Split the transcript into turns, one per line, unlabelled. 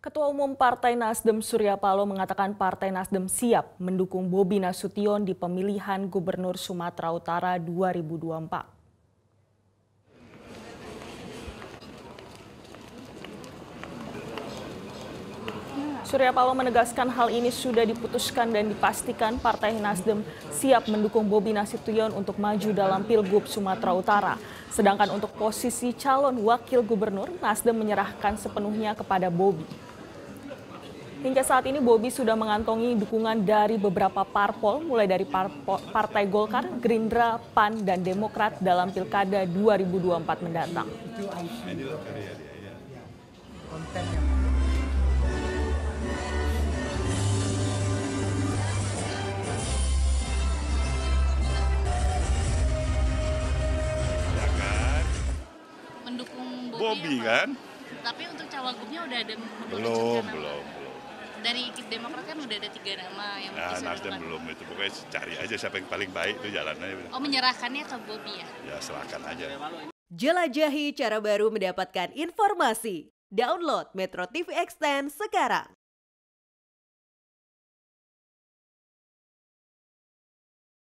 Ketua Umum Partai Nasdem Surya Paloh mengatakan Partai Nasdem siap mendukung Bobi Nasution di pemilihan Gubernur Sumatera Utara 2024. Surya Paloh menegaskan hal ini sudah diputuskan dan dipastikan Partai Nasdem siap mendukung Bobi Nasution untuk maju dalam Pilgub Sumatera Utara. Sedangkan untuk posisi calon wakil gubernur, Nasdem menyerahkan sepenuhnya kepada Bobi. Hingga saat ini Bobi sudah mengantongi dukungan dari beberapa parpol, mulai dari Partai Golkar, Gerindra, PAN, dan Demokrat dalam Pilkada 2024 mendatang.
Mendukung
Bobi kan?
Tapi untuk cawagupnya udah ada
Belum.
Dari Demokrat kan udah ada 3 nama yang
Nah,
disodorkan.
Nasdem belum, itu pokoknya cari aja siapa yang paling baik itu jalannya.
Oh, menyerahkannya ke Bobi ya?
Ya serahkan aja.
Jelajahi cara baru mendapatkan informasi. Download Metro TV Extend sekarang.